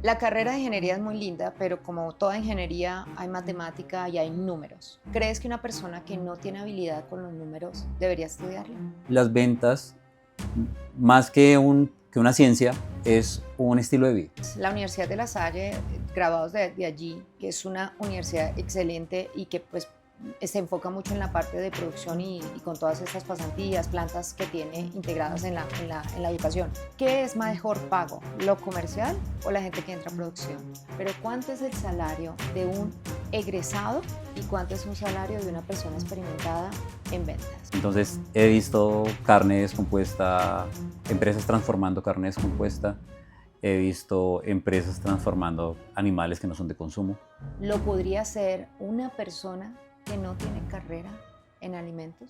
La carrera de ingeniería es muy linda, pero como toda ingeniería hay matemática y hay números. ¿Crees que una persona que no tiene habilidad con los números debería estudiarlo? Las ventas, más que una ciencia, es un estilo de vida. La Universidad de La Salle, graduados de allí, que es una universidad excelente y que pues se enfoca mucho en la parte de producción y con todas estas pasantías, plantas que tiene integradas en la educación. ¿Qué es mejor pago? ¿Lo comercial o la gente que entra a producción? Pero ¿cuánto es el salario de un egresado y cuánto es un salario de una persona experimentada en ventas? Entonces he visto carne descompuesta, empresas transformando carne descompuesta, he visto empresas transformando animales que no son de consumo. ¿Lo podría hacer una persona que no tiene carrera en alimentos?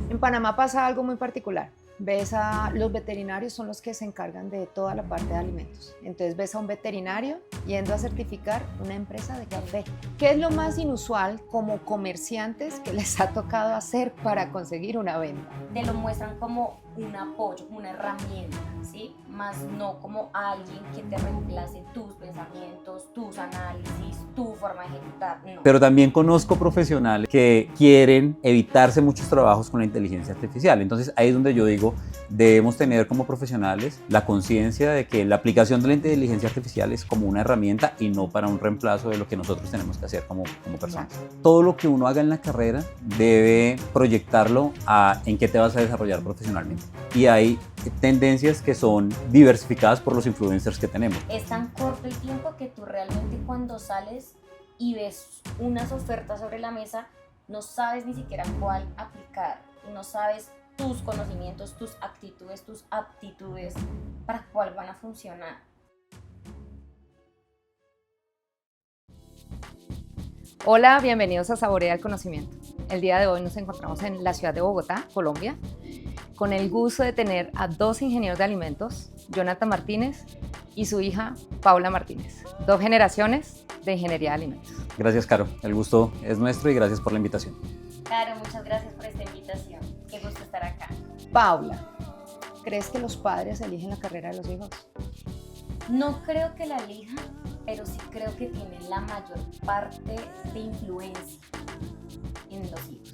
En Panamá pasa algo muy particular. Los veterinarios son los que se encargan de toda la parte de alimentos. Entonces ves a un veterinario yendo a certificar una empresa de café. ¿Qué es lo más inusual como comerciantes que les ha tocado hacer para conseguir una venta? Te lo muestran como un apoyo, como una herramienta, ¿sí? Más no como alguien que te reemplace tus pensamientos, tus análisis, tu forma de ejecutar, no. Pero también conozco profesionales que quieren evitarse muchos trabajos con la inteligencia artificial. Entonces ahí es donde yo digo, debemos tener como profesionales la conciencia de que la aplicación de la inteligencia artificial es como una herramienta y no para un reemplazo de lo que nosotros tenemos que hacer como personas. Todo lo que uno haga en la carrera debe proyectarlo en qué te vas a desarrollar profesionalmente. Y hay tendencias que son diversificadas por los influencers que tenemos. Es tan corto el tiempo que tú realmente cuando sales y ves unas ofertas sobre la mesa, no sabes ni siquiera cuál aplicar y no sabes tus conocimientos, tus actitudes, tus aptitudes para cuál van a funcionar. Hola, bienvenidos a Saborea el Conocimiento. El día de hoy nos encontramos en la ciudad de Bogotá, Colombia, con el gusto de tener a dos ingenieros de alimentos, Jonathan Martínez y su hija Paula Martínez. Dos generaciones de ingeniería de alimentos. Gracias, Caro. El gusto es nuestro y gracias por la invitación. Caro, muchas gracias por esta invitación. Qué gusto estar acá. Paula, ¿crees que los padres eligen la carrera de los hijos? No creo que la elijan, pero sí creo que tienen la mayor parte de influencia en los hijos.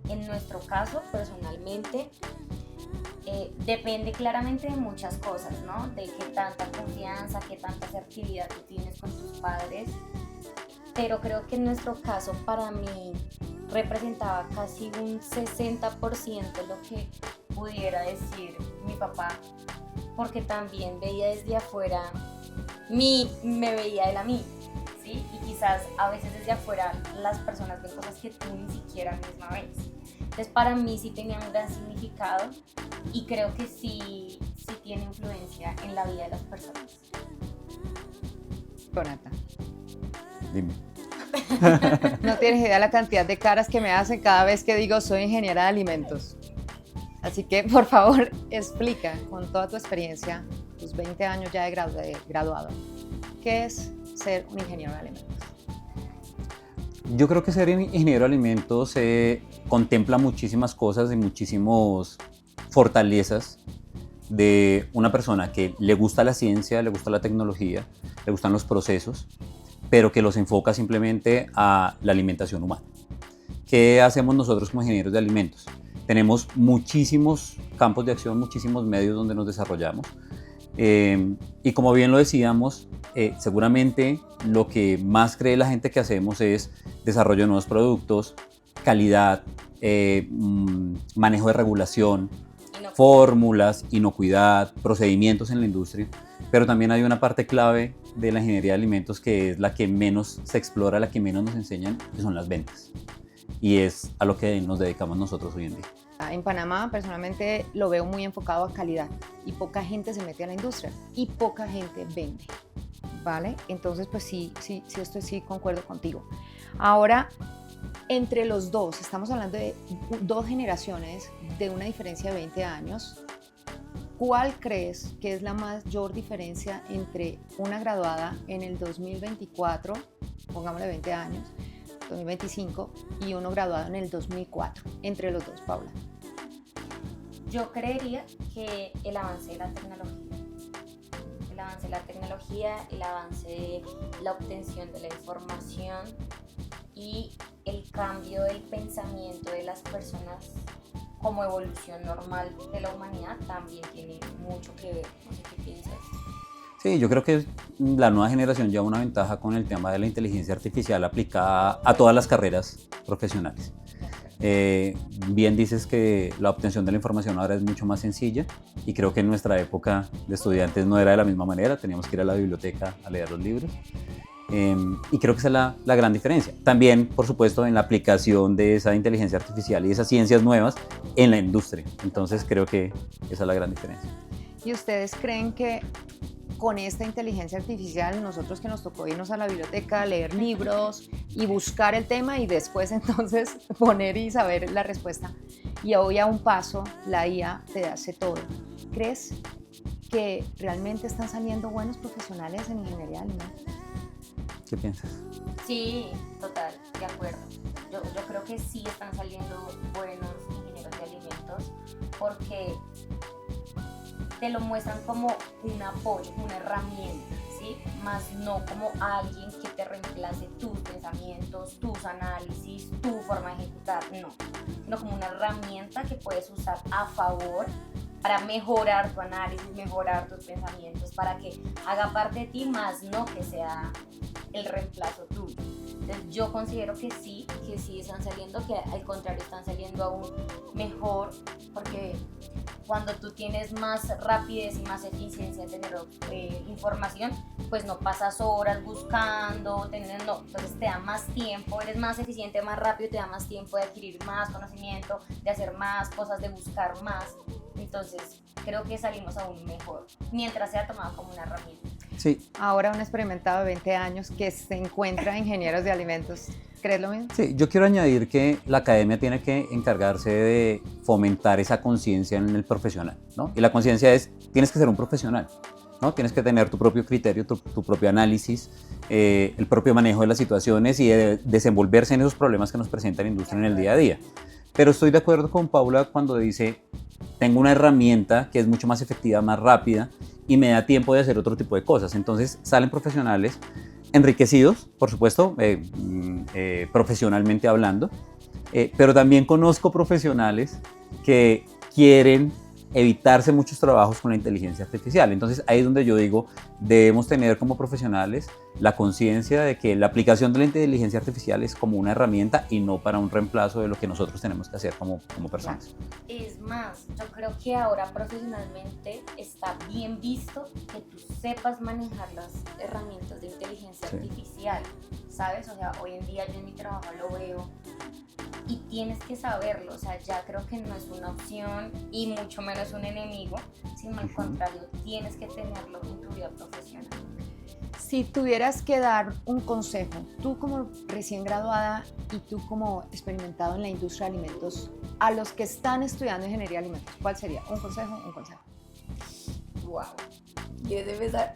En nuestro caso, personalmente, depende claramente de muchas cosas, ¿no? De qué tanta confianza, qué tanta asertividad tú tienes con tus padres. Pero creo que en nuestro caso, para mí, representaba casi un 60% lo que pudiera decir mi papá, porque también veía desde afuera, me veía él a mí, ¿sí? Y quizás a veces desde afuera las personas ven cosas que tú ni siquiera misma ves. Entonces para mí sí tenía un gran significado y creo que sí tiene influencia en la vida de las personas. Jonathan, Dime. no tienes idea la cantidad de caras que me hacen cada vez que digo soy ingeniera de alimentos. Así que, por favor, explica con toda tu experiencia, tus 20 años ya de graduado, ¿qué es ser un ingeniero de alimentos? Yo creo que ser ingeniero de alimentos contempla muchísimas cosas y muchísimas fortalezas de una persona que le gusta la ciencia, le gusta la tecnología, le gustan los procesos, pero que los enfoca simplemente a la alimentación humana. ¿Qué hacemos nosotros como ingenieros de alimentos? Tenemos muchísimos campos de acción, muchísimos medios donde nos desarrollamos. Y como bien lo decíamos, seguramente lo que más cree la gente que hacemos es desarrollo de nuevos productos, calidad, manejo de regulación, fórmulas, inocuidad, procedimientos en la industria. Pero también hay una parte clave de la ingeniería de alimentos que es la que menos se explora, la que menos nos enseñan, que son las ventas. Y es a lo que nos dedicamos nosotros hoy en día. En Panamá, personalmente, lo veo muy enfocado a calidad y poca gente se mete a la industria y poca gente vende, ¿vale? Entonces, pues sí, esto sí concuerdo contigo. Ahora, entre los dos, estamos hablando de dos generaciones de una diferencia de 20 años. ¿Cuál crees que es la mayor diferencia entre una graduada en el 2024, pongámosle 20 años, 2025, y uno graduado en el 2004, entre los dos, Paula? Yo creería que el avance de la tecnología. El avance avance de la tecnología, el avance de la obtención de la información y el cambio del pensamiento de las personas como evolución normal de la humanidad también tiene mucho que ver. No sé qué piensas. Sí, yo creo que la nueva generación lleva una ventaja con el tema de la inteligencia artificial aplicada a todas las carreras profesionales. Bien dices que la obtención de la información ahora es mucho más sencilla y creo que en nuestra época de estudiantes no era de la misma manera, teníamos que ir a la biblioteca a leer los libros. Y creo que esa es la gran diferencia. También, por supuesto, en la aplicación de esa inteligencia artificial y esas ciencias nuevas en la industria. Entonces creo que esa es la gran diferencia. ¿Y ustedes creen que con esta inteligencia artificial, nosotros que nos tocó irnos a la biblioteca, leer libros y buscar el tema y después entonces poner y saber la respuesta, y hoy a un paso la IA te hace todo, ¿crees que realmente están saliendo buenos profesionales en ingeniería de alimentos? ¿Qué piensas? Sí, total, de acuerdo. Yo creo que sí están saliendo buenos ingenieros de alimentos porque te lo muestran como un apoyo, una herramienta, ¿sí? Más no como alguien que te reemplace tus pensamientos, tus análisis, tu forma de ejecutar, no, sino como una herramienta que puedes usar a favor para mejorar tu análisis, mejorar tus pensamientos, para que haga parte de ti, más no que sea el reemplazo tuyo. Entonces yo considero que sí están saliendo, que al contrario están saliendo aún mejor, porque cuando tú tienes más rapidez y más eficiencia en tener información, pues no pasas horas buscando, no, entonces te da más tiempo, eres más eficiente, más rápido, te da más tiempo de adquirir más conocimiento, de hacer más cosas, de buscar más. Entonces creo que salimos aún mejor, mientras sea tomado como una herramienta. Sí. Ahora un experimentado de 20 años que se encuentra ingenieros de alimentos, ¿crees lo mismo? Sí, yo quiero añadir que la academia tiene que encargarse de fomentar esa conciencia en el profesional, ¿no? Y la conciencia es, tienes que ser un profesional, ¿no? Tienes que tener tu propio criterio, tu propio análisis, el propio manejo de las situaciones y de desenvolverse en esos problemas que nos presenta la industria en el día a día. Pero estoy de acuerdo con Paula cuando dice, tengo una herramienta que es mucho más efectiva, más rápida y me da tiempo de hacer otro tipo de cosas. Entonces salen profesionales enriquecidos, por supuesto, profesionalmente hablando, pero también conozco profesionales que quieren evitarse muchos trabajos con la inteligencia artificial. Entonces ahí es donde yo digo, debemos tener como profesionales la conciencia de que la aplicación de la inteligencia artificial es como una herramienta y no para un reemplazo de lo que nosotros tenemos que hacer como personas. Es más, yo creo que ahora profesionalmente está bien visto que tú sepas manejar las herramientas de inteligencia artificial, ¿sabes? O sea, hoy en día yo en mi trabajo lo veo y tienes que saberlo, o sea, ya creo que no es una opción y mucho menos un enemigo, sino al contrario, tienes que tenerlo en tu vida profesional. Si tuvieras que dar un consejo, tú como recién graduada y tú como experimentado en la industria de alimentos, a los que están estudiando ingeniería de alimentos, ¿cuál sería? Un consejo, un consejo. Wow, ¿quieres empezar?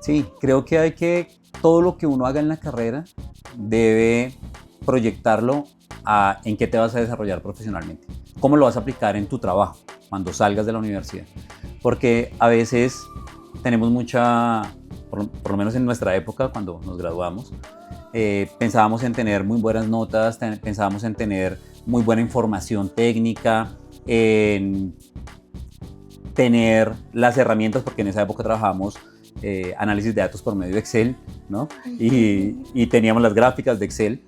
Sí, creo que todo lo que uno haga en la carrera debe proyectarlo en qué te vas a desarrollar profesionalmente, cómo lo vas a aplicar en tu trabajo cuando salgas de la universidad, porque a veces tenemos por lo menos en nuestra época cuando nos graduamos, pensábamos en tener muy buenas notas, pensábamos en tener muy buena información técnica, en tener las herramientas, porque en esa época trabajábamos análisis de datos por medio de Excel, ¿no? Y teníamos las gráficas de Excel.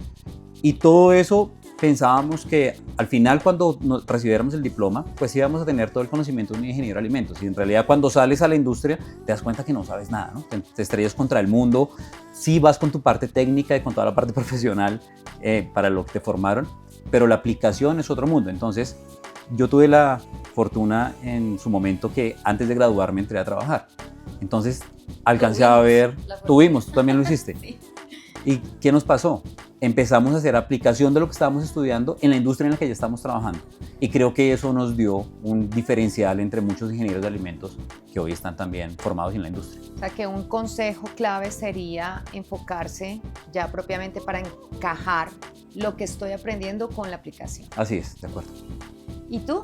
Y todo eso pensábamos que al final cuando recibiéramos el diploma, pues íbamos a tener todo el conocimiento de un ingeniero de alimentos. Y en realidad cuando sales a la industria te das cuenta que no sabes nada, ¿no? Te estrellas contra el mundo, sí vas con tu parte técnica y con toda la parte profesional para lo que te formaron, pero la aplicación es otro mundo. Entonces yo tuve la fortuna en su momento que antes de graduarme entré a trabajar. Entonces alcancé a ver, tú también lo hiciste. Sí. ¿Y qué nos pasó? Empezamos a hacer aplicación de lo que estábamos estudiando en la industria en la que ya estamos trabajando. Y creo que eso nos dio un diferencial entre muchos ingenieros de alimentos que hoy están también formados en la industria. O sea que un consejo clave sería enfocarse ya propiamente para encajar lo que estoy aprendiendo con la aplicación. Así es, de acuerdo. ¿Y tú?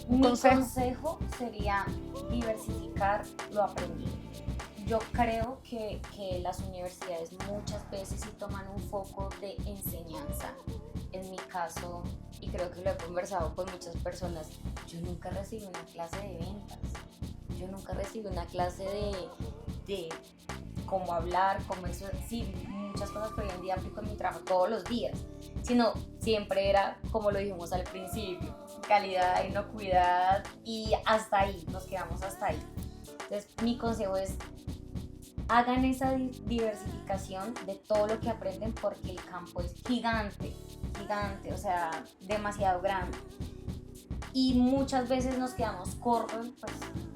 ¿Un Mi consejo? consejo sería diversificar lo aprendido. Yo creo que las universidades muchas veces sí toman un foco de enseñanza. En mi caso, y creo que lo he conversado con muchas personas, yo nunca recibí una clase de ventas. Yo nunca recibí una clase de cómo hablar, cómo eso, sí, muchas cosas que hoy en día aplico en mi trabajo todos los días, sino siempre era, como lo dijimos al principio, calidad, inocuidad y hasta ahí, nos quedamos hasta ahí. Entonces, mi consejo es, hagan esa diversificación de todo lo que aprenden porque el campo es gigante, gigante, o sea, demasiado grande. Y muchas veces nos quedamos cortos, pues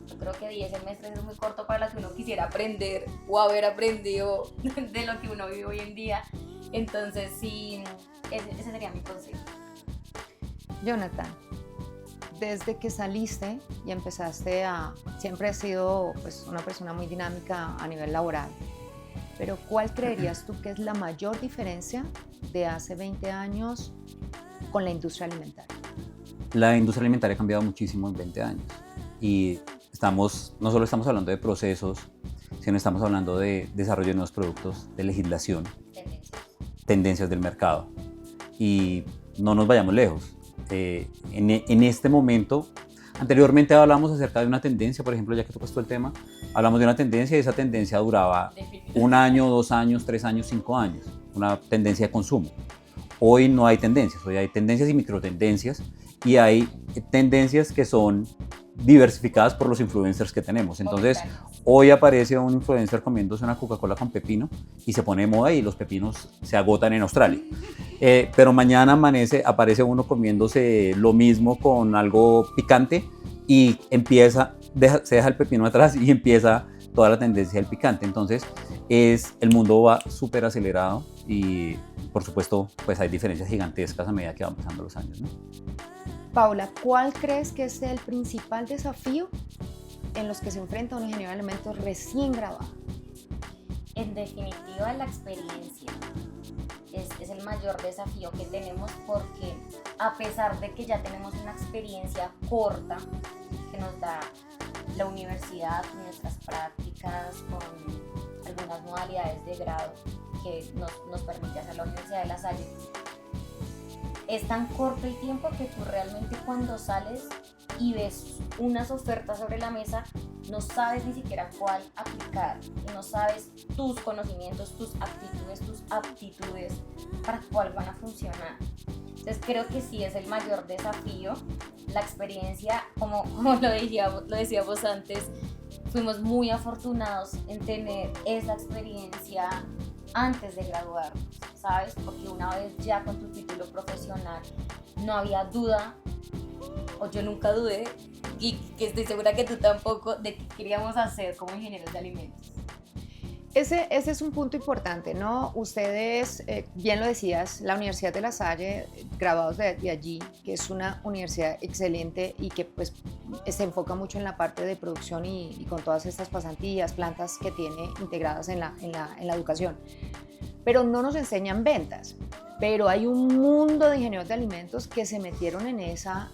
yo creo que 10 semestres es muy corto para lo que uno quisiera aprender o haber aprendido de lo que uno vive hoy en día. Entonces sí, ese sería mi consejo. Jonathan, desde que saliste y empezaste siempre has sido pues, una persona muy dinámica a nivel laboral, pero ¿cuál creerías tú que es la mayor diferencia de hace 20 años con la industria alimentaria? La industria alimentaria ha cambiado muchísimo en 20 años y no solo estamos hablando de procesos, sino estamos hablando de desarrollo de nuevos productos, de legislación, tendencias del mercado. Y no nos vayamos lejos. En este momento, anteriormente hablamos acerca de una tendencia, por ejemplo, ya que tocaste el tema, hablamos de una tendencia y esa tendencia duraba 1 año, 2 años, 3 años, 5 años, una tendencia de consumo. Hoy no hay tendencias, hoy hay tendencias y microtendencias y hay tendencias que son diversificadas por los influencers que tenemos. Entonces, hoy aparece un influencer comiéndose una Coca-Cola con pepino y se pone de moda y los pepinos se agotan en Australia. Pero mañana aparece uno comiéndose lo mismo con algo picante y se deja el pepino atrás y empieza toda la tendencia del picante. Entonces, el mundo va súper acelerado y, por supuesto, pues hay diferencias gigantescas a medida que van pasando los años, ¿no? Paula, ¿cuál crees que es el principal desafío en los que se enfrenta un ingeniero de alimentos recién graduado? En definitiva, la experiencia es el mayor desafío que tenemos porque a pesar de que ya tenemos una experiencia corta que nos da la universidad, nuestras prácticas con algunas modalidades de grado que nos permite hacer la Universidad de La Salle, es tan corto el tiempo que tú realmente cuando sales y ves unas ofertas sobre la mesa, no sabes ni siquiera cuál aplicar y no sabes tus conocimientos, tus actitudes, tus aptitudes para cuál van a funcionar. Entonces creo que sí es el mayor desafío, la experiencia, como lo decíamos antes, fuimos muy afortunados en tener esa experiencia antes de graduarnos, ¿sabes? Porque una vez ya con tu título profesional no había duda, o yo nunca dudé, y que estoy segura que tú tampoco, de qué queríamos hacer como ingenieros de alimentos. Ese es un punto importante, ¿no? Ustedes, bien lo decías, la Universidad de La Salle, graduados de allí, que es una universidad excelente y que pues se enfoca mucho en la parte de producción y con todas estas pasantías, plantas que tiene integradas en la educación. Pero no nos enseñan ventas, pero hay un mundo de ingenieros de alimentos que se metieron en esa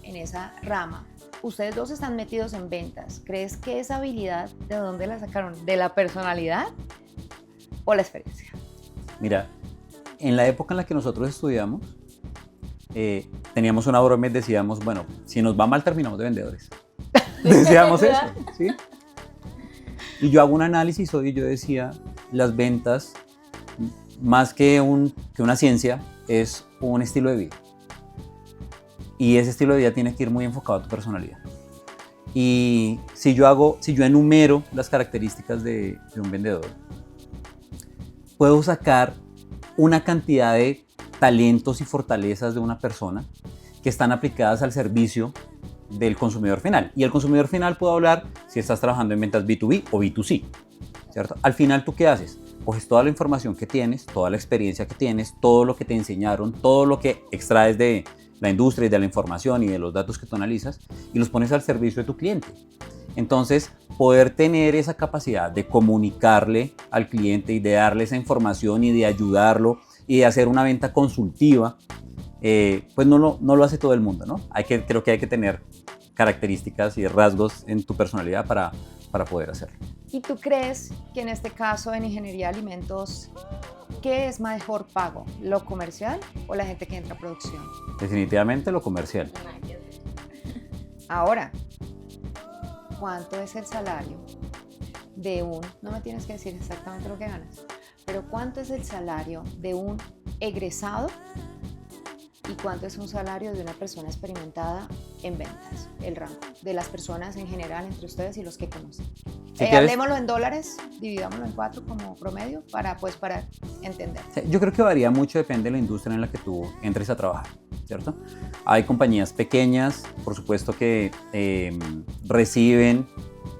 rama. Ustedes dos están metidos en ventas. ¿Crees que esa habilidad, de dónde la sacaron? ¿De la personalidad o la experiencia? Mira, en la época en la que nosotros estudiamos, teníamos una broma y decíamos, bueno, si nos va mal terminamos de vendedores. Decíamos eso, ¿sí? Y yo hago un análisis hoy y yo decía, las ventas, más que una ciencia, es un estilo de vida. Y ese estilo de vida tiene que ir muy enfocado a tu personalidad. Y si yo enumero las características de un vendedor, puedo sacar una cantidad de talentos y fortalezas de una persona que están aplicadas al servicio del consumidor final. Y el consumidor final puedo hablar si estás trabajando en ventas B2B o B2C, ¿cierto? Al final, ¿tú qué haces? Coges toda la información que tienes, toda la experiencia que tienes, todo lo que te enseñaron, todo lo que extraes de la industria y de la información y de los datos que tú analizas y los pones al servicio de tu cliente. Entonces, poder tener esa capacidad de comunicarle al cliente y de darle esa información y de ayudarlo y de hacer una venta consultiva, pues no lo hace todo el mundo, ¿no? Creo que hay que tener características y rasgos en tu personalidad para poder hacerlo. ¿Y tú crees que en este caso en ingeniería de alimentos, qué es mejor pago? ¿Lo comercial o la gente que entra a producción? Definitivamente lo comercial. Nada que ver. Ahora, ¿cuánto es el salario de no me tienes que decir exactamente lo que ganas, pero cuánto es el salario de un egresado y cuánto es un salario de una persona experimentada en ventas, el rango de las personas en general entre ustedes y los que conocen? Hablemoslo en dólares, dividámoslo en 4 como promedio para entender. Yo creo que varía mucho, depende de la industria en la que tú entres a trabajar, ¿cierto? Hay compañías pequeñas, por supuesto, que reciben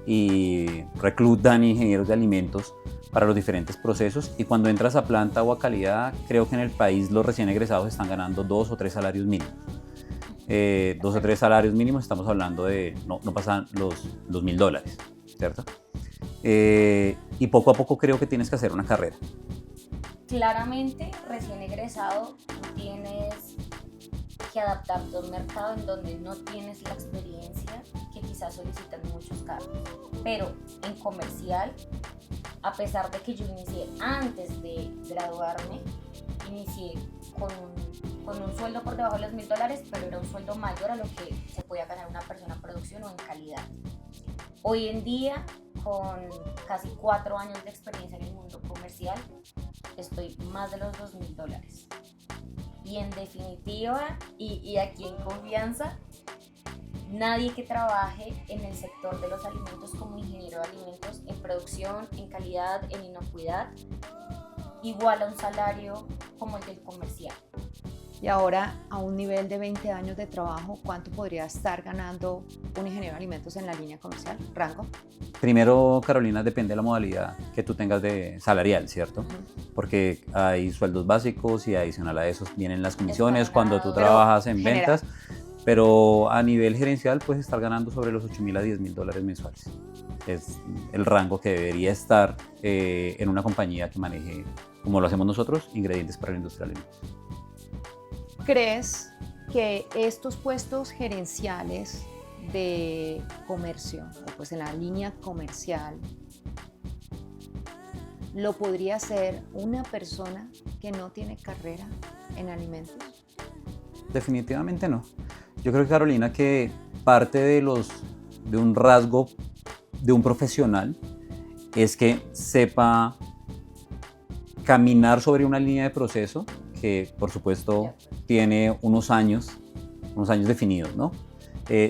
y reclutan ingenieros de alimentos para los diferentes procesos, y cuando entras a planta o a calidad, creo que en el país los recién egresados están ganando 2 o 3 salarios mínimos. 2 o 3 salarios mínimos, estamos hablando de, no pasan los $1,000, ¿cierto? Y poco a poco creo que tienes que hacer una carrera. Claramente, recién egresado, tú tienes que adaptarte a un mercado en donde no tienes la experiencia que quizás solicitan muchos cargos. Pero en comercial, a pesar de que yo inicié antes de graduarme, inicié con un sueldo por debajo de los $1,000, pero era un sueldo mayor a lo que se podía ganar una persona en producción o en calidad. Hoy en día, con casi 4 años de experiencia en el mundo comercial, estoy más de los $2,000. Y en definitiva, y aquí en confianza, nadie que trabaje en el sector de los alimentos como ingeniero de alimentos, en producción, en calidad, en inocuidad, iguala un salario como el del comercial. Y ahora, a un nivel de 20 años de trabajo, ¿cuánto podría estar ganando un ingeniero de alimentos en la línea comercial? ¿Rango? Primero, Carolina, depende de la modalidad que tú tengas de salarial, ¿cierto? Uh-huh. Porque hay sueldos básicos y adicional a eso vienen las comisiones cuando tú trabajas en ventas, pero a nivel gerencial puedes estar ganando sobre los $8,000 a $10,000 mensuales. Es el rango que debería estar en una compañía que maneje, como lo hacemos nosotros, ingredientes para la industria de alimentos. ¿Crees que estos puestos gerenciales de comercio, o pues en la línea comercial, lo podría hacer una persona que no tiene carrera en alimentos? Definitivamente no. Yo creo, Carolina, que parte de un rasgo de un profesional es que sepa caminar sobre una línea de proceso que, por supuesto, tiene unos años definidos, ¿no?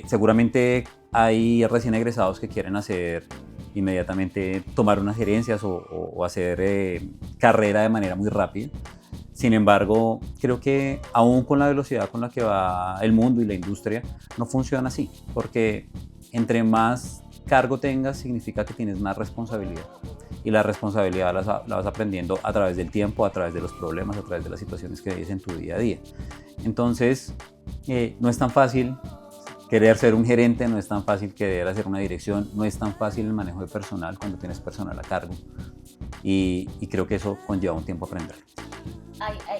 Seguramente hay recién egresados que quieren hacer inmediatamente, tomar unas gerencias o hacer carrera de manera muy rápida. Sin embargo, creo que aún con la velocidad con la que va el mundo y la industria, no funciona así, porque entre más cargo tengas, significa que tienes más responsabilidad. Y la responsabilidad la vas aprendiendo a través del tiempo, a través de los problemas, a través de las situaciones que vives en tu día a día. Entonces, no es tan fácil querer ser un gerente, no es tan fácil querer hacer una dirección, no es tan fácil el manejo de personal cuando tienes personal a cargo. Y creo que eso conlleva un tiempo aprenderlo.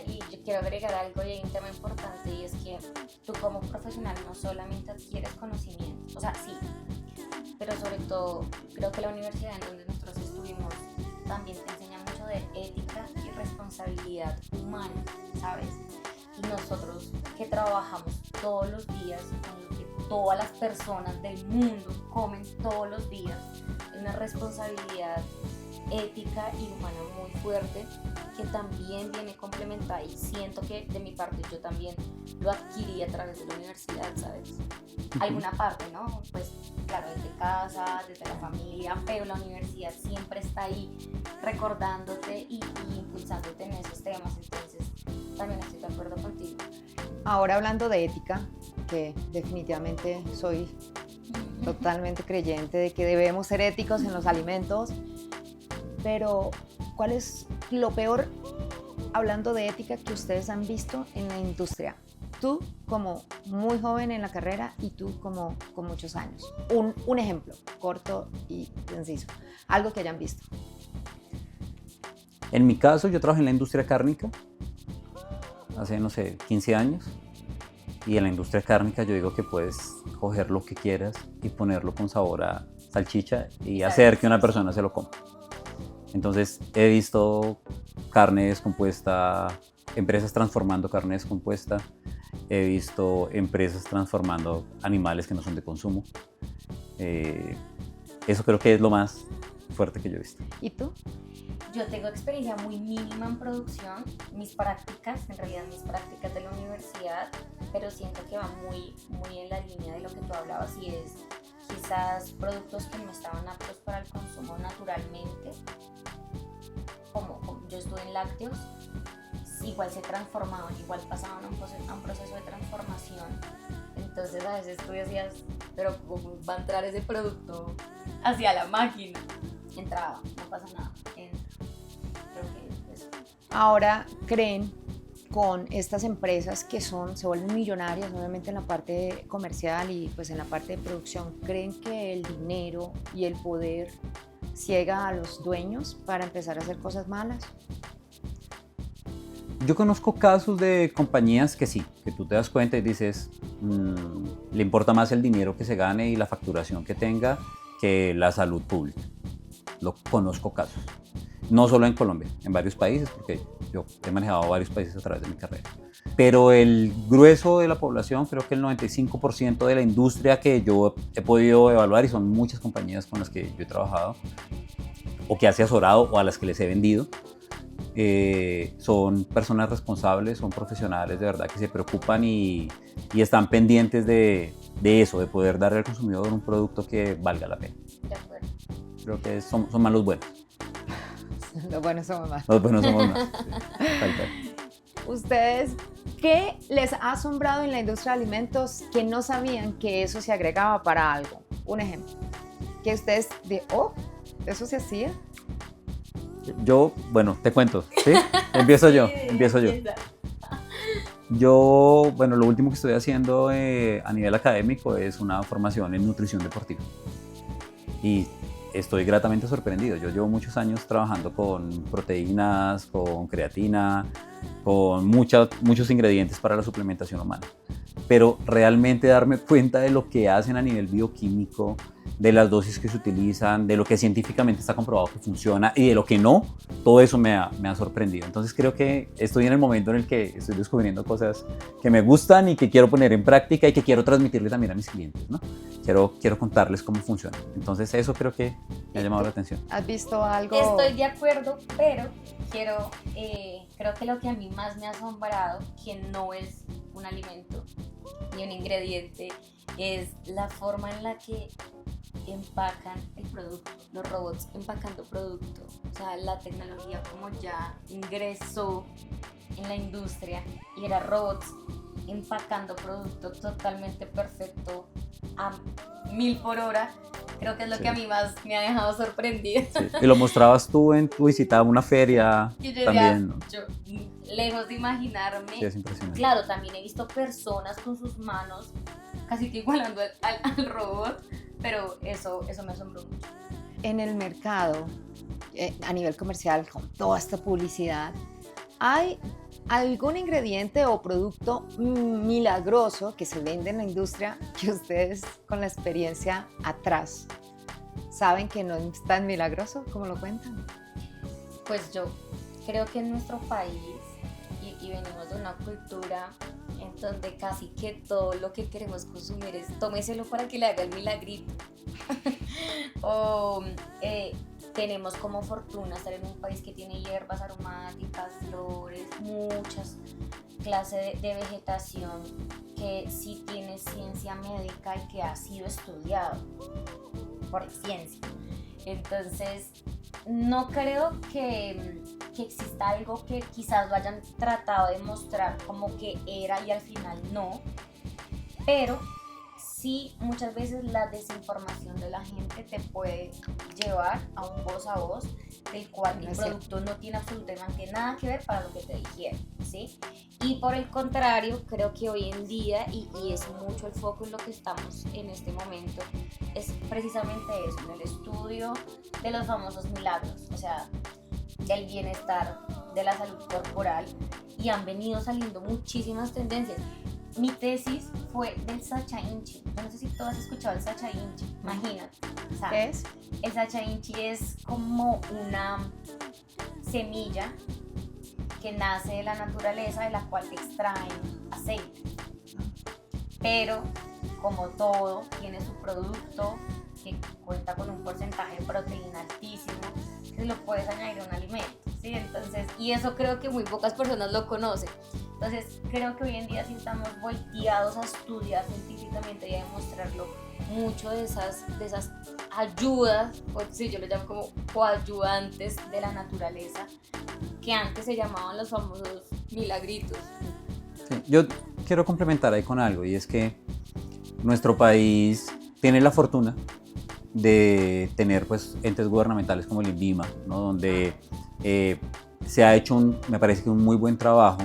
Y yo quiero agregar algo y hay un tema importante, y es que tú como profesional no solamente adquieres conocimiento, o sea, sí, pero sobre todo creo que la universidad en donde nosotros estuvimos también te enseña mucho de ética y responsabilidad humana, ¿sabes? Y nosotros que trabajamos todos los días con lo que todas las personas del mundo comen todos los días, es una responsabilidad ética y humana muy fuerte que también viene complementada, y siento que de mi parte yo también lo adquirí a través de la universidad, ¿sabes? Hay una parte, ¿no? Pues claro, desde casa, desde la familia, pero la universidad siempre está ahí recordándote y impulsándote en esos temas, entonces también estoy de acuerdo contigo. Ahora, hablando de ética, que definitivamente soy totalmente creyente de que debemos ser éticos en los alimentos, pero ¿cuál es lo peor, hablando de ética, que ustedes han visto en la industria? Tú como muy joven en la carrera y tú como con muchos años. Un ejemplo corto y conciso, algo que hayan visto. En mi caso, yo trabajé en la industria cárnica hace, 15 años. Y en la industria cárnica yo digo que puedes coger lo que quieras y ponerlo con sabor a salchicha y hacer que una persona se lo coma. Entonces he visto carne descompuesta, empresas transformando carne descompuesta, he visto empresas transformando animales que no son de consumo. Eso creo que es lo más fuerte que yo he visto. ¿Y tú? Yo tengo experiencia muy mínima en producción, mis prácticas de la universidad, pero siento que va muy en la línea de lo que tú hablabas y es quizás productos que no estaban aptos para el consumo naturalmente, como yo estuve en lácteos, igual se transformaban, igual pasaban a un proceso de transformación. Entonces a veces tú decías, pero ¿cómo va a entrar ese producto hacia la máquina? Entraba, no pasa nada, entra. Creo que eso. Ahora creen con estas empresas que se vuelven millonarias, obviamente en la parte comercial y pues en la parte de producción, ¿creen que el dinero y el poder ciega a los dueños para empezar a hacer cosas malas? Yo conozco casos de compañías que sí, que tú te das cuenta y dices, le importa más el dinero que se gane y la facturación que tenga que la salud pública. Lo conozco casos. No solo en Colombia, en varios países, porque yo he manejado varios países a través de mi carrera. Pero el grueso de la población, creo que el 95% de la industria que yo he podido evaluar, y son muchas compañías con las que yo he trabajado, o que he asesorado, o a las que les he vendido, son personas responsables, son profesionales de verdad que se preocupan y están pendientes de eso, de poder darle al consumidor un producto que valga la pena. De acuerdo. Creo que son más los buenos. Los buenos somos más. Los buenos somos más. Tal cual. ¿Ustedes qué les ha asombrado en la industria de alimentos que no sabían que eso se agregaba para algo? Un ejemplo. Que ustedes eso se hacía. Yo, bueno, te cuento, ¿sí? Empiezo yo. Yo, bueno, lo último que estoy haciendo a nivel académico es una formación en nutrición deportiva. Y estoy gratamente sorprendido. Yo llevo muchos años trabajando con proteínas, con creatina, con muchos ingredientes para la suplementación humana. Pero realmente darme cuenta de lo que hacen a nivel bioquímico, de las dosis que se utilizan, de lo que científicamente está comprobado que funciona y de lo que no, todo eso me ha sorprendido. Entonces creo que estoy en el momento en el que estoy descubriendo cosas que me gustan y que quiero poner en práctica y que quiero transmitirle también a mis clientes, ¿no? Quiero contarles cómo funciona. Entonces eso creo que me ha llamado la atención. ¿Has visto algo? Estoy de acuerdo, pero creo que lo que a mí más me ha asombrado, que no es un alimento ni un ingrediente, es la forma en la que empacan el producto, los robots empacando producto. O sea, la tecnología como ya ingresó en la industria y era robots empacando producto totalmente perfecto a 1000 por hora. Creo que es lo que a mí más me ha dejado sorprendida. Sí. Y lo mostrabas tú en tu visita a una feria Y yo también, ¿no? yo, lejos de imaginarme. Sí, es impresionante. Claro, también he visto personas con sus manos casi que igualando al robot, pero eso me asombró mucho. En el mercado, a nivel comercial, con toda esta publicidad, ¿hay algún ingrediente o producto milagroso que se vende en la industria que ustedes, con la experiencia atrás, saben que no es tan milagroso como lo cuentan? Pues yo creo que en nuestro país, y venimos de una cultura en donde casi que todo lo que queremos consumir es tómeselo para que le haga el milagrito. O tenemos como fortuna estar en un país que tiene hierbas aromáticas, flores, muchas clases de vegetación que sí tiene ciencia médica y que ha sido estudiado por la ciencia. Entonces, no creo que exista algo que quizás lo hayan tratado de mostrar como que era y al final no, pero sí muchas veces la desinformación de la gente te puede llevar a un voz a voz del cual el producto no tiene absolutamente nada que ver para lo que te dijeron, ¿sí? Y por el contrario, creo que hoy en día, y es mucho el foco en lo que estamos en este momento, es precisamente eso, en el estudio de los famosos milagros, o sea, del bienestar, de la salud corporal, y han venido saliendo muchísimas tendencias. mi tesis fue del Sacha Inchi. Yo no sé si tú has escuchado el Sacha Inchi, imagínate. O sea, ¿Qué es? el Sacha Inchi es como una semilla que nace de la naturaleza, de la cual extraen aceite. Pero, como todo, tiene su producto que cuenta con un porcentaje de proteína altísimo, que lo puedes añadir a un alimento, ¿sí? Entonces, y eso creo que muy pocas personas lo conocen. Entonces, creo que hoy en día sí estamos volteados a estudiar científicamente y a demostrarlo mucho de esas ayudas, o sí, yo lo llamo como coayudantes de la naturaleza, que antes se llamaban los famosos milagritos. Sí, yo quiero complementar ahí con algo, y es que nuestro país tiene la fortuna de tener pues entes gubernamentales como el INVIMA, ¿no? Donde se ha hecho me parece que un muy buen trabajo,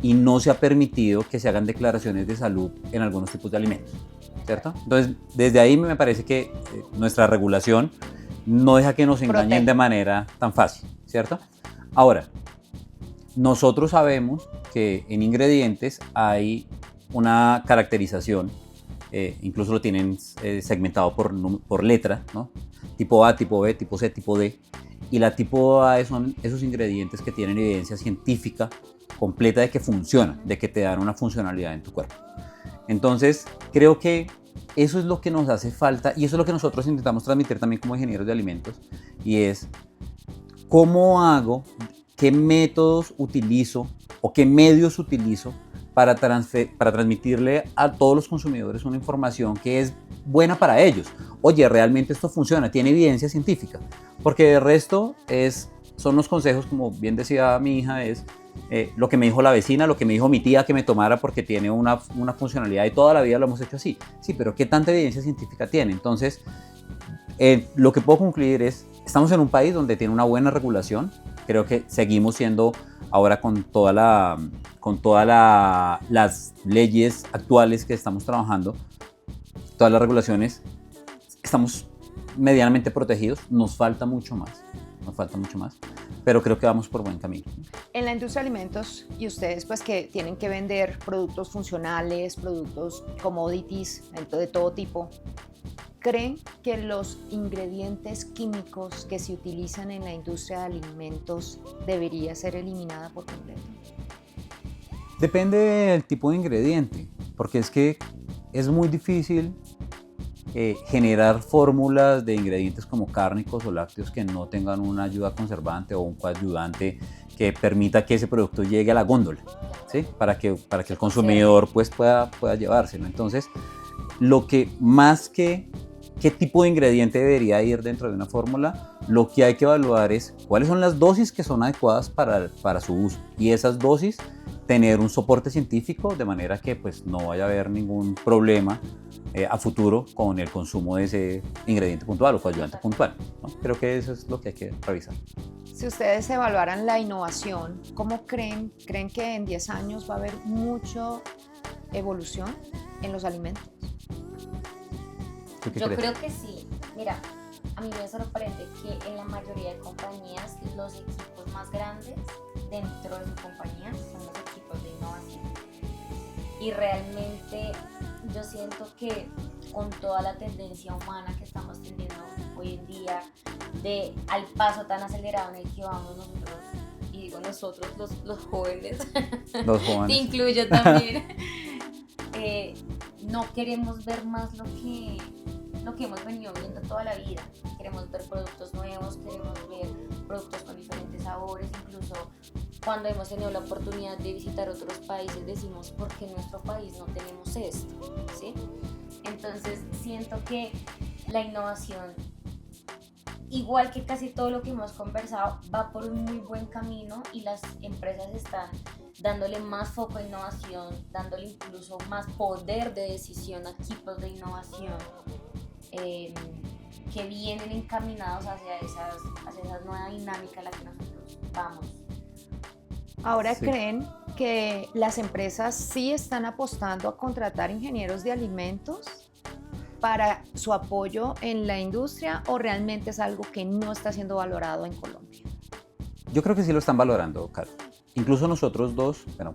y no se ha permitido que se hagan declaraciones de salud en algunos tipos de alimentos, ¿cierto? Entonces, desde ahí me parece que nuestra regulación no deja que nos engañen de manera tan fácil, ¿cierto? Ahora, nosotros sabemos que en ingredientes hay una caracterización, incluso lo tienen segmentado por letra, ¿no? Tipo A, tipo B, tipo C, tipo D. Y la tipo A son esos ingredientes que tienen evidencia científica completa de que funcionan, de que te dan una funcionalidad en tu cuerpo. Entonces, creo que eso es lo que nos hace falta, y eso es lo que nosotros intentamos transmitir también como ingenieros de alimentos, y es cómo hago, qué métodos utilizo o qué medios utilizo para transmitirle a todos los consumidores una información que es buena para ellos. Oye, realmente esto funciona, tiene evidencia científica, porque de resto son los consejos, como bien decía mi hija, es lo que me dijo la vecina, lo que me dijo mi tía que me tomara porque tiene una funcionalidad y toda la vida lo hemos hecho así. Sí, pero ¿qué tanta evidencia científica tiene? Entonces, lo que puedo concluir es, estamos en un país donde tiene una buena regulación. Creo que seguimos siendo ahora con todas las leyes actuales que estamos trabajando, todas las regulaciones, estamos medianamente protegidos. Nos falta mucho más, pero creo que vamos por buen camino. En la industria de alimentos, y ustedes pues que tienen que vender productos funcionales, productos commodities de todo tipo, ¿creen que los ingredientes químicos que se utilizan en la industria de alimentos debería ser eliminada por completo? Depende del tipo de ingrediente, porque es que es muy difícil generar fórmulas de ingredientes como cárnicos o lácteos que no tengan una ayuda conservante o un coayudante que permita que ese producto llegue a la góndola, ¿sí? Para que el consumidor pues pueda llevárselo. Entonces, lo que más que qué tipo de ingrediente debería ir dentro de una fórmula, lo que hay que evaluar es cuáles son las dosis que son adecuadas para su uso, y esas dosis tener un soporte científico de manera que pues no vaya a haber ningún problema a futuro con el consumo de ese ingrediente puntual o coayudante puntual, ¿no? Creo que eso es lo que hay que revisar. Si ustedes evaluaran la innovación, ¿cómo creen que en 10 años va a haber mucha evolución en los alimentos? Yo creo que sí. Mira, a mí me sorprende que en la mayoría de compañías los equipos más grandes dentro de su compañía son los equipos de innovación. Y realmente yo siento que con toda la tendencia humana que estamos teniendo hoy en día, al paso tan acelerado en el que vamos nosotros, y digo nosotros los jóvenes, te incluyo también, no queremos ver más lo que hemos venido viendo toda la vida. Queremos ver productos nuevos, queremos ver productos con diferentes sabores. Incluso cuando hemos tenido la oportunidad de visitar otros países decimos, ¿por qué en nuestro país no tenemos esto? ¿Sí? Entonces siento que la innovación, igual que casi todo lo que hemos conversado, va por un muy buen camino, y las empresas están dándole más foco a innovación, dándole incluso más poder de decisión a equipos de innovación que vienen encaminados hacia esa nueva dinámica a la que nosotros vamos. Ahora, Sí. ¿creen que las empresas sí están apostando a contratar ingenieros de alimentos para su apoyo en la industria, o realmente es algo que no está siendo valorado en Colombia? Yo creo que sí lo están valorando, Caro. Incluso nosotros dos, bueno,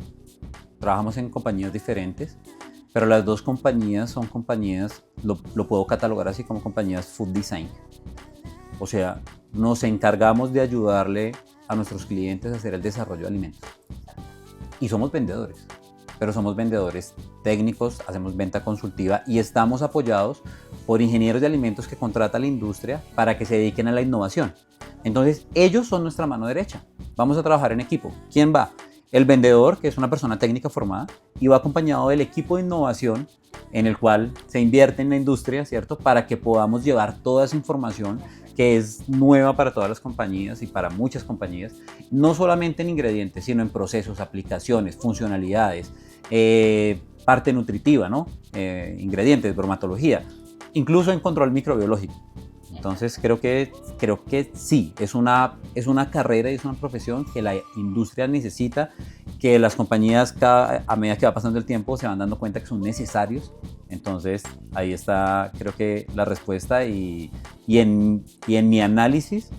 trabajamos en compañías diferentes, pero las dos compañías son compañías, lo puedo catalogar así como compañías food design. O sea, nos encargamos de ayudarle a nuestros clientes a hacer el desarrollo de alimentos. Y somos vendedores, pero somos vendedores técnicos, hacemos venta consultiva y estamos apoyados por ingenieros de alimentos que contrata la industria para que se dediquen a la innovación. Entonces, ellos son nuestra mano derecha. Vamos a trabajar en equipo. ¿Quién va? El vendedor, que es una persona técnica formada, y va acompañado del equipo de innovación en el cual se invierte en la industria, ¿cierto? Para que podamos llevar toda esa información que es nueva para todas las compañías y para muchas compañías, no solamente en ingredientes, sino en procesos, aplicaciones, funcionalidades, parte nutritiva, ¿no? Ingredientes, bromatología, incluso en control microbiológico. Entonces creo que sí, es una carrera y es una profesión que la industria necesita, que las compañías a medida que va pasando el tiempo se van dando cuenta que son necesarios. Entonces ahí está, creo que la respuesta y en mi análisis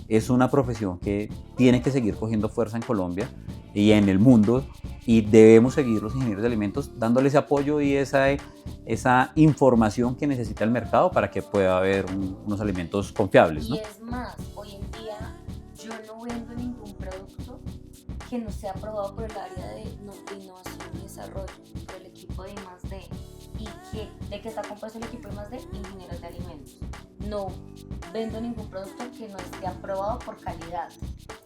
es una profesión que tiene que seguir cogiendo fuerza en Colombia y en el mundo, y debemos seguir los ingenieros de alimentos dándole ese apoyo y esa información que necesita el mercado para que pueda haber unos alimentos confiables, ¿no? Y es más, hoy en día yo no vendo ningún producto que no sea aprobado por el área de innovación y desarrollo, por el equipo de I+D. ¿Y de qué está compuesto el equipo de I+D? Ingenieros de alimentos. No vendo ningún producto que no esté aprobado por calidad.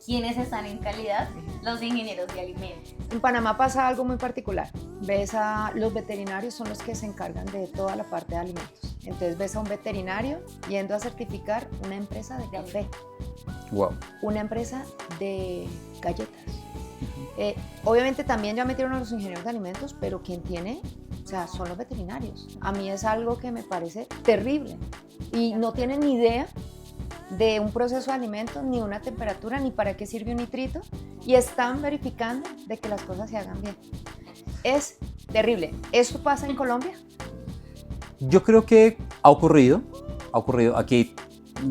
¿Quiénes están en calidad? Los ingenieros de alimentos. En Panamá pasa algo muy particular. Los veterinarios son los que se encargan de toda la parte de alimentos. Entonces ves a un veterinario yendo a certificar una empresa de café, Wow. una empresa de galletas. Obviamente también ya metieron a los ingenieros de alimentos, pero quien tiene, o sea, son los veterinarios. A mí es algo que me parece terrible y no tienen ni idea de un proceso de alimentos, ni una temperatura, ni para qué sirve un nitrito, y están verificando de que las cosas se hagan bien. Es terrible. ¿Esto pasa en Colombia? Yo creo que ha ocurrido. Aquí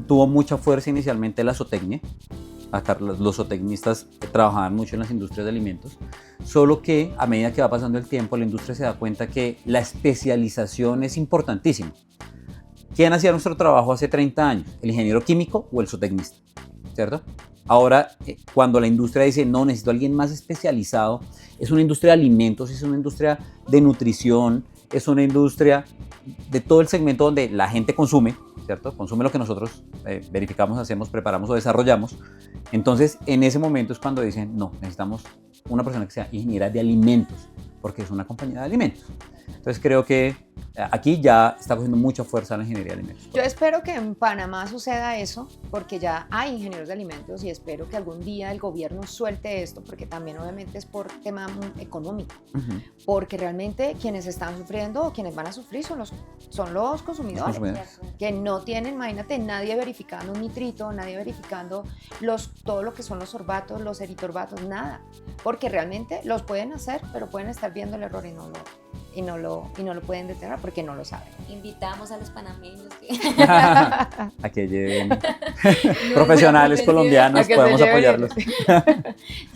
tuvo mucha fuerza inicialmente la zootecnia. Acá los zootecnistas trabajaban mucho en las industrias de alimentos, solo que a medida que va pasando el tiempo la industria se da cuenta que la especialización es importantísima. ¿Quién hacía nuestro trabajo hace 30 años? ¿El ingeniero químico o el zootecnista? ¿Cierto? Ahora, cuando la industria dice, no, necesito a alguien más especializado, es una industria de alimentos, es una industria de nutrición, es una industria de todo el segmento donde la gente consume, ¿cierto? Consume lo que nosotros verificamos, hacemos, preparamos o desarrollamos. Entonces, en ese momento es cuando dicen, no, necesitamos una persona que sea ingeniera de alimentos, porque es una compañía de alimentos. Entonces, creo que aquí ya está cogiendo mucha fuerza la ingeniería de alimentos. Yo espero que en Panamá suceda eso, porque ya hay ingenieros de alimentos y espero que algún día el gobierno suelte esto, porque también obviamente es por tema económico, porque realmente quienes están sufriendo o quienes van a sufrir son los consumidores, que no tienen, imagínate, nadie verificando un nitrito, nadie verificando todo lo que son los sorbatos, los eritorbatos, nada, porque realmente los pueden hacer, pero pueden estar viendo el error y no lo pueden detener porque no lo saben. Invitamos a los panameños a que lleven profesionales colombianos, podemos apoyarlos.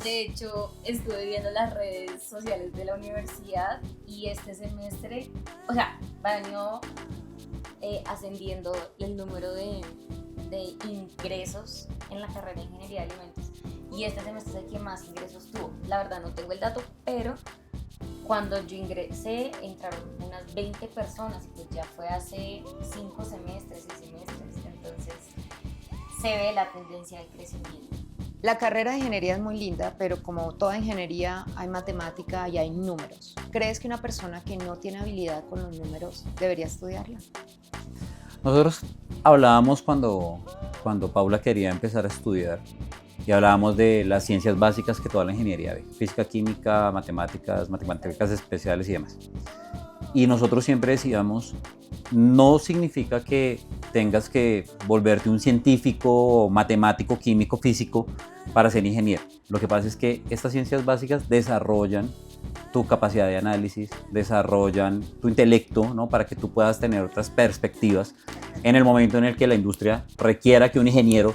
De hecho, estuve viendo las redes sociales de la universidad y este semestre, o sea, venido ascendiendo el número de ingresos en la carrera de Ingeniería de Alimentos, y este semestre es el que más ingresos tuvo. La verdad no tengo el dato, pero cuando yo ingresé entraron unas 20 personas y pues ya fue hace 5 semestres, 6 semestres, entonces se ve la tendencia del crecimiento. La carrera de ingeniería es muy linda, pero como toda ingeniería hay matemática y hay números. ¿Crees que una persona que no tiene habilidad con los números debería estudiarla? Nosotros hablábamos cuando Paula quería empezar a estudiar y hablábamos de las ciencias básicas que toda la ingeniería ve, física, química, matemáticas especiales y demás. Y nosotros siempre decíamos, no significa que tengas que volverte un científico, matemático, químico, físico para ser ingeniero. Lo que pasa es que estas ciencias básicas desarrollan tu capacidad de análisis, desarrollan tu intelecto, ¿no? Para que tú puedas tener otras perspectivas en el momento en el que la industria requiera que un ingeniero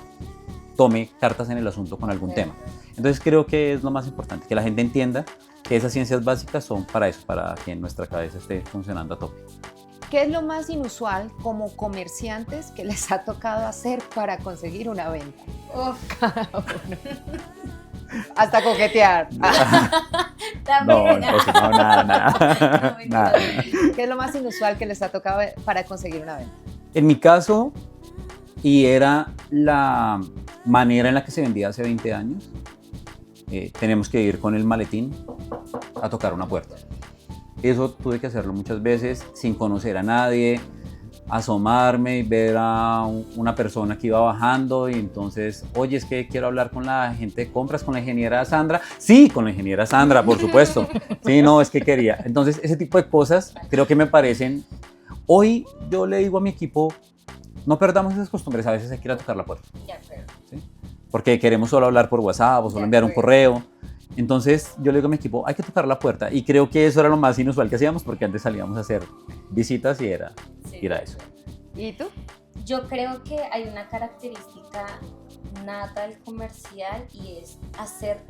tome cartas en el asunto con algún tema. Entonces creo que es lo más importante, que la gente entienda que esas ciencias básicas son para eso, para que nuestra cabeza esté funcionando a tope. ¿Qué es lo más inusual como comerciantes que les ha tocado hacer para conseguir una venta? Uf, Cada uno. Hasta coquetear. No, también. entonces no, nada. No, Nada. ¿Qué es lo más inusual que les ha tocado para conseguir una venta? En mi caso, y era la manera en la que se vendía hace 20 años, tenemos que ir con el maletín a tocar una puerta. Eso tuve que hacerlo muchas veces sin conocer a nadie, asomarme y ver a una persona que iba bajando y entonces, oye, es que quiero hablar con la gente de compras, con la ingeniera Sandra. Sí, con la ingeniera Sandra, por supuesto. Sí, no, es que quería. Entonces, ese tipo de cosas creo que me parecen. Hoy yo le digo a mi equipo, no perdamos esas costumbres, a veces hay que ir a tocar la puerta. Ya, pero ¿Sí? Porque queremos solo hablar por WhatsApp o solo enviar un correo. Entonces yo le digo a mi equipo, hay que tocar la puerta. Y creo que eso era lo más inusual que hacíamos porque antes salíamos a hacer visitas y era sí, ir a eso. ¿Y tú? Yo creo que hay una característica nata del comercial y es hacer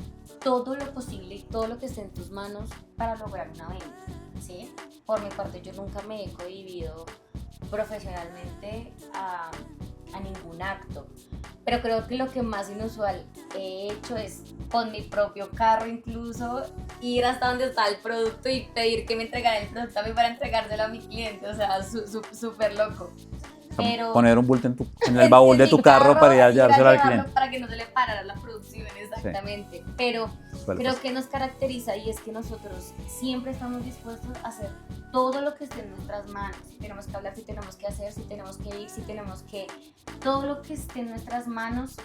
todo lo posible y todo lo que esté en tus manos para lograr una venta, ¿sí? Por mi parte, yo nunca me he cohibido profesionalmente a ningún acto, pero creo que lo que más inusual he hecho es con mi propio carro incluso ir hasta donde está el producto y pedir que me entregaran el producto a mí para entregárselo a mi cliente, o sea, súper loco. Pero Poner un bulto en el baúl de tu carro para ir a llevárselo al cliente. para que no se le parara la producción, exactamente. Sí. Pero creo que nos caracteriza y es que nosotros siempre estamos dispuestos a hacer todo lo que esté en nuestras manos. Si tenemos que hablar, si tenemos que hacer, si tenemos que ir, si tenemos que... Todo lo que esté en nuestras manos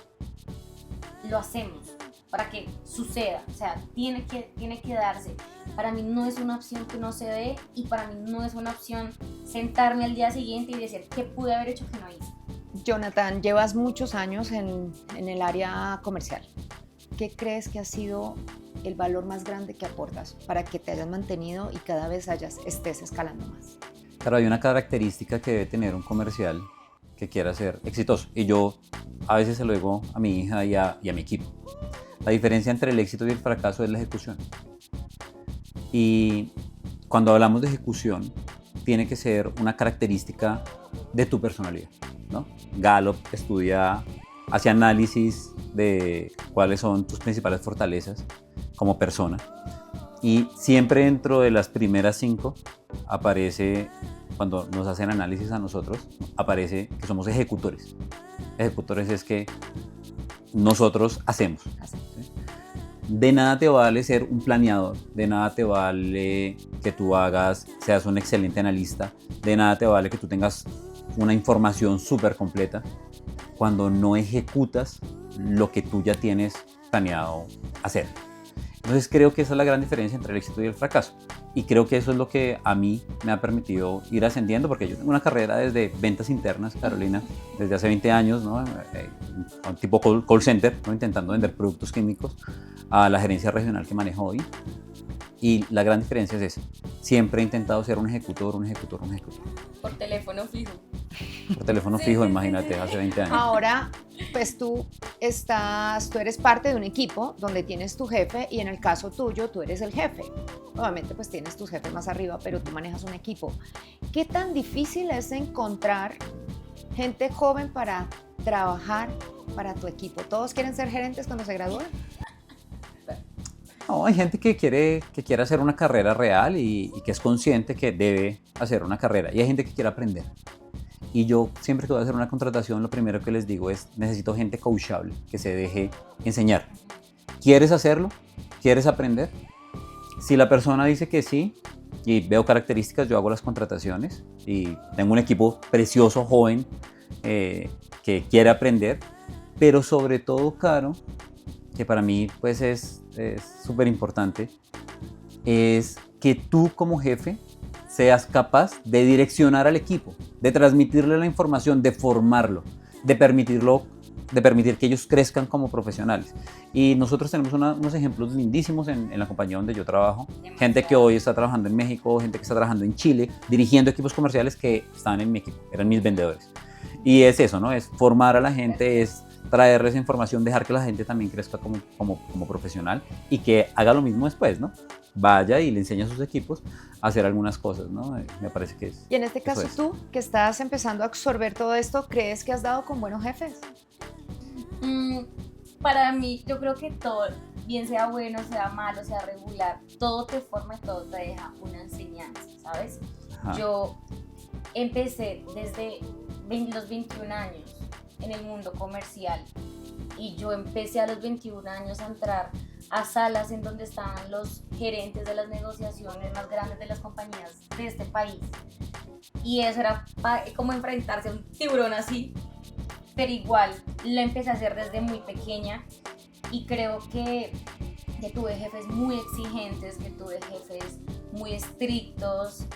lo hacemos para que suceda, o sea, tiene que darse. Para mí no es una opción que no se dé y para mí no es una opción sentarme al día siguiente y decir qué pude haber hecho que no hice. Jonathan, llevas muchos años en el área comercial. ¿Qué crees que ha sido el valor más grande que aportas para que te hayas mantenido y cada vez estés escalando más? Claro, hay una característica que debe tener un comercial que quiera ser exitoso. Y yo a veces se lo digo a mi hija y a mi equipo. La diferencia entre el éxito y el fracaso es la ejecución. Y cuando hablamos de ejecución, tiene que ser una característica de tu personalidad, ¿no? Gallup hace análisis de cuáles son tus principales fortalezas como persona. Y siempre dentro de las primeras 5 aparece, cuando nos hacen análisis a nosotros, aparece que somos ejecutores. Ejecutores es que nosotros hacemos. ¿Sí? De nada te vale ser un planeador, de nada te vale que tú seas un excelente analista, de nada te vale que tú tengas una información súper completa cuando no ejecutas lo que tú ya tienes planeado hacer. Entonces creo que esa es la gran diferencia entre el éxito y el fracaso. Y creo que eso es lo que a mí me ha permitido ir ascendiendo, porque yo tengo una carrera desde ventas internas, Carolina, desde hace 20 años, ¿no? Un tipo call center, ¿no? Intentando vender productos químicos a la gerencia regional que manejo hoy. Y la gran diferencia es esa. Siempre he intentado ser un ejecutor. Por teléfono fijo. Por teléfono fijo, imagínate, hace 20 años. Ahora, pues tú eres parte de un equipo donde tienes tu jefe y en el caso tuyo, tú eres el jefe. Obviamente, pues tienes tus jefes más arriba, pero tú manejas un equipo. ¿Qué tan difícil es encontrar gente joven para trabajar para tu equipo? ¿Todos quieren ser gerentes cuando se gradúan? No, hay gente que quiere hacer una carrera real y que es consciente que debe hacer una carrera. Y hay gente que quiere aprender. Y yo siempre que voy a hacer una contratación, lo primero que les digo es, necesito gente coachable, que se deje enseñar. ¿Quieres hacerlo? ¿Quieres aprender? Si la persona dice que sí, y veo características, yo hago las contrataciones. Y tengo un equipo precioso, joven, que quiere aprender. Pero sobre todo, Caro, que para mí pues es súper importante, es que tú como jefe seas capaz de direccionar al equipo, de transmitirle la información, de formarlo, de permitir que ellos crezcan como profesionales. Y nosotros tenemos unos ejemplos lindísimos en la compañía donde yo trabajo. Gente que hoy está trabajando en México, gente que está trabajando en Chile, dirigiendo equipos comerciales que estaban en mi equipo, eran mis vendedores. Y es eso, ¿no? Es formar a la gente, es traerles información, dejar que la gente también crezca como profesional y que haga lo mismo después, ¿no? Vaya y le enseña a sus equipos a hacer algunas cosas, ¿no? Me parece que es... Y en este caso es. tú, que estás empezando a absorber todo esto, ¿crees que has dado con buenos jefes? Para mí, yo creo que todo, bien sea bueno, sea malo, sea regular, todo te forma y todo te deja una enseñanza, ¿sabes? Ajá. Yo empecé desde los 21 años en el mundo comercial y yo empecé a los 21 años a entrar a salas en donde estaban los gerentes de las negociaciones más grandes de las compañías de este país. Y eso era como enfrentarse a un tiburón así, pero igual lo empecé a hacer desde muy pequeña y creo que tuve jefes muy exigentes, que tuve jefes muy estrictos,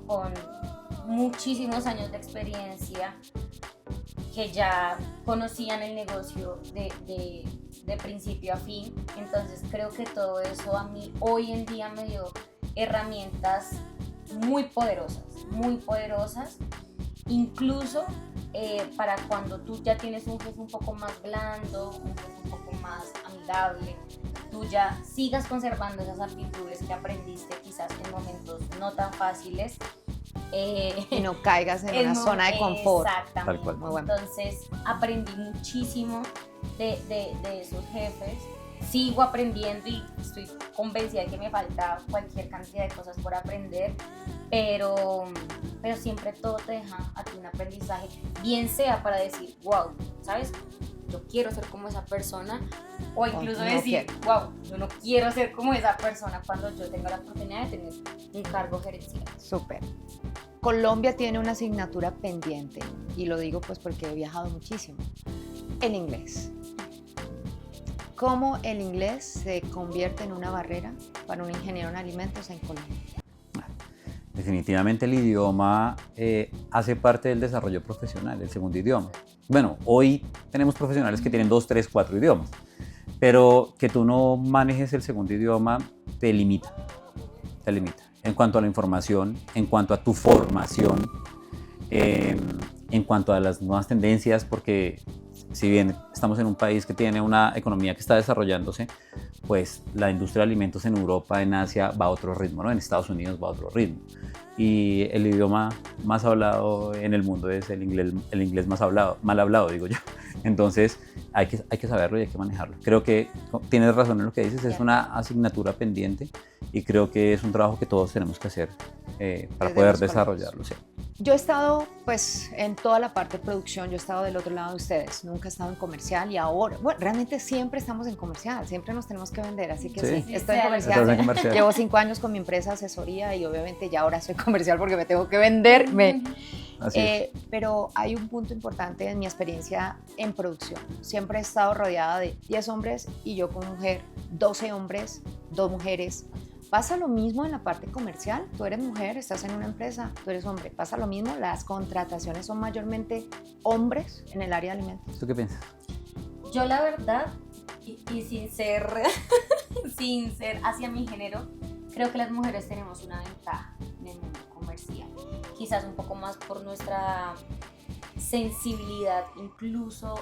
con muchísimos años de experiencia, que ya conocían el negocio de principio a fin. Entonces creo que todo eso a mí hoy en día me dio herramientas muy poderosas, incluso para cuando tú ya tienes un jefe un poco más blando, un jefe un poco más amigable, tú ya sigas conservando esas aptitudes que aprendiste quizás en momentos no tan fáciles. Y no caigas en una zona de confort. Exactamente. Tal cual. Muy bueno. Entonces aprendí muchísimo de esos jefes. Sigo aprendiendo y estoy convencida de que me falta cualquier cantidad de cosas por aprender, pero siempre todo te deja a ti un aprendizaje, bien sea para decir, wow, ¿sabes? Yo quiero ser como esa persona, o incluso no decir, quiero. wow, yo no quiero ser como esa persona cuando yo tenga la oportunidad de tener un cargo gerencial. Súper. Colombia tiene una asignatura pendiente, y lo digo pues porque he viajado muchísimo, el inglés. ¿Cómo el inglés se convierte en una barrera para un ingeniero en alimentos en Colombia? Definitivamente el idioma hace parte del desarrollo profesional, el segundo idioma. Bueno, hoy tenemos profesionales que tienen 2, 3, 4 idiomas, pero que tú no manejes el segundo idioma te limita. En cuanto a la información, en cuanto a tu formación, en cuanto a las nuevas tendencias, porque si bien estamos en un país que tiene una economía que está desarrollándose, pues la industria de alimentos en Europa, en Asia, va a otro ritmo, ¿no? En Estados Unidos va a otro ritmo. Y el idioma más hablado en el mundo es el inglés más hablado, mal hablado, digo yo. Entonces hay que saberlo y hay que manejarlo. Creo que tienes razón en lo que dices, es una asignatura pendiente y creo que es un trabajo que todos tenemos que hacer para Desde poder los desarrollarlo. Sí. Yo he estado pues en toda la parte de producción, yo he estado del otro lado de ustedes, nunca he estado en comercial y ahora, bueno, realmente siempre estamos en comercial, siempre nos tenemos que vender, así que sí, Sí, estoy sí, en Estás en comercial. comercial. Llevo 5 años con mi empresa de asesoría y obviamente ya ahora soy comercial porque me tengo que venderme. Así es. Pero hay un punto importante en mi experiencia en producción. Siempre he estado rodeada de 10 hombres y yo como mujer, 12 hombres, 2 mujeres. ¿Pasa lo mismo en la parte comercial? Tú eres mujer, estás en una empresa, tú eres hombre. ¿Pasa lo mismo? ¿Las contrataciones son mayormente hombres en el área de alimentos? ¿Tú qué piensas? Yo la verdad, y sin ser hacia mi género, creo que las mujeres tenemos una ventaja en el mundo comercial. Quizás un poco más por nuestra sensibilidad incluso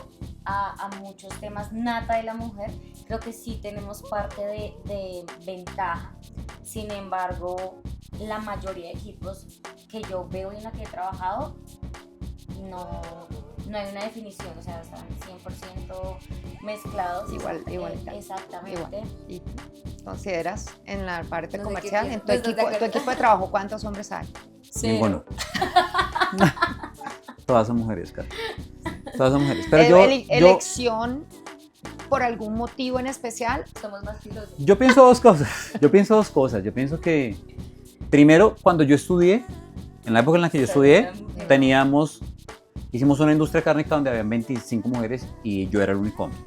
a muchos temas nata de la mujer, creo que sí tenemos parte de ventaja. Sin embargo, la mayoría de equipos que yo veo y en la que he trabajado no hay una definición, o sea, están 100% mezclados. Igual. Exactamente. Igual. ¿Y consideras en la parte No sé comercial, qué en tu piensas, equipo, ¿de tu equipo de trabajo, cuántos hombres hay? Cero. Ninguno. Todas son mujeres, Karen. Todas son mujeres. Pero yo ¿Elección por algún motivo en especial? Somos más filosos. Yo pienso dos cosas. Yo pienso que, primero, cuando yo estudié, en la época en la que yo estudié, hicimos una industria cárnica donde habían 25 mujeres y yo era el único hombre.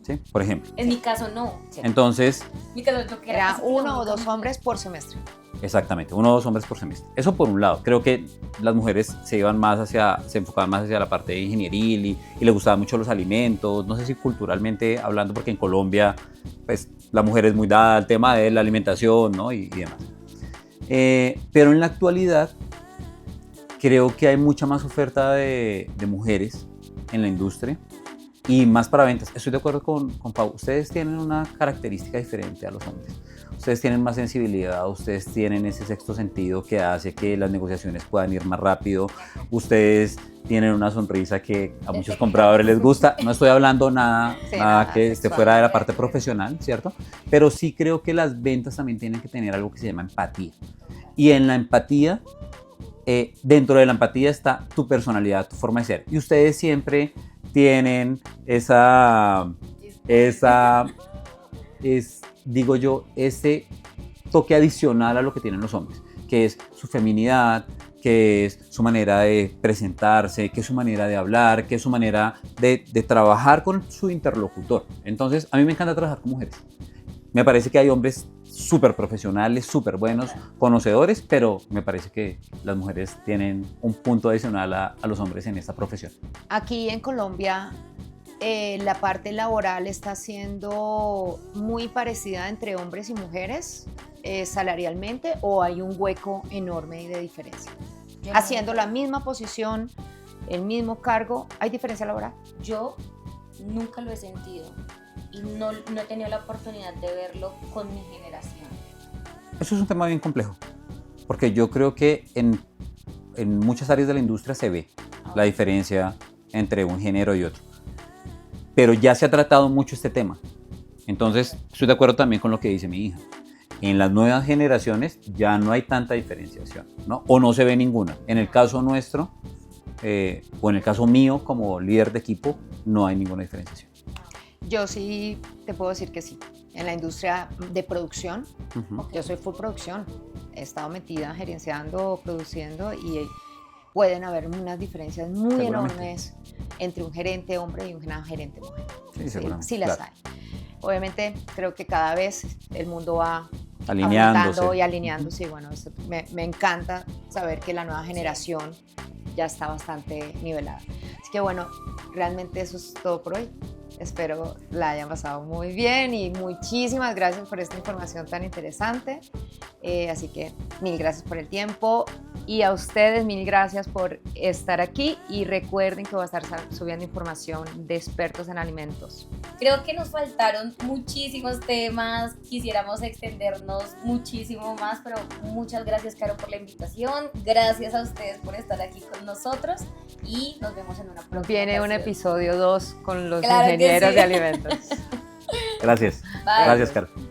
¿Sí? Por ejemplo. En mi caso no. Entonces, En mi caso yo que Era casi 1 la o única 2 mujer. hombres por semestre. exactamente, 1 o 2 hombres por semestre. Eso por un lado. Creo que las mujeres se enfocaban más hacia la parte ingenieril y les gustaban mucho los alimentos. No sé si culturalmente hablando, porque en Colombia, pues, la mujer es muy dada al tema de la alimentación, ¿no? y demás. Pero en la actualidad, creo que hay mucha más oferta de mujeres en la industria y más para ventas. Estoy de acuerdo con Pau. Ustedes tienen una característica diferente a los hombres. Ustedes tienen más sensibilidad, ustedes tienen ese sexto sentido que hace que las negociaciones puedan ir más rápido. Ustedes tienen una sonrisa que a muchos compradores les gusta. No estoy hablando nada que esté fuera de la parte profesional, ¿cierto? Pero sí creo que las ventas también tienen que tener algo que se llama empatía. Y en la empatía, dentro de la empatía está tu personalidad, tu forma de ser. Y ustedes siempre tienen digo yo, ese toque adicional a lo que tienen los hombres, que es su feminidad, que es su manera de presentarse, que es su manera de hablar, que es su manera de trabajar con su interlocutor. Entonces, a mí me encanta trabajar con mujeres. Me parece que hay hombres súper profesionales, súper buenos, conocedores, pero me parece que las mujeres tienen un punto adicional a los hombres en esta profesión. Aquí en Colombia, la parte laboral está siendo muy parecida entre hombres y mujeres salarialmente, o hay un hueco enorme de diferencia. Haciendo la misma posición, el mismo cargo, ¿hay diferencia laboral? Yo nunca lo he sentido y no he tenido la oportunidad de verlo con mi generación. Eso es un tema bien complejo, porque yo creo que en muchas áreas de la industria se ve la diferencia entre un género y otro. Pero ya se ha tratado mucho este tema. Entonces, estoy de acuerdo también con lo que dice mi hija. En las nuevas generaciones ya no hay tanta diferenciación, ¿no? O no se ve ninguna. En el caso nuestro, o en el caso mío como líder de equipo, no hay ninguna diferenciación. Yo sí te puedo decir que sí. En la industria de producción, yo soy full producción. He estado metida gerenciando, produciendo, y pueden haber unas diferencias muy enormes entre un gerente hombre y un gerente mujer. Sí las hay. Obviamente creo que cada vez el mundo va alineándose y alineándose. Y bueno, me encanta saber que la nueva generación ya está bastante nivelada. Así que bueno, realmente eso es todo por hoy. Espero la hayan pasado muy bien y muchísimas gracias por esta información tan interesante. Así que mil gracias por el tiempo, y a ustedes mil gracias por estar aquí, y recuerden que voy a estar subiendo información de expertos en alimentos. Creo que nos faltaron muchísimos temas, quisiéramos extendernos muchísimo más, pero muchas gracias, Caro, por la invitación. Gracias a ustedes por estar aquí con nosotros y nos vemos en una próxima Viene un ocasión. episodio 2 con los Claro que ingenieros sí. de alimentos. Gracias. Bye. Gracias, Carlos.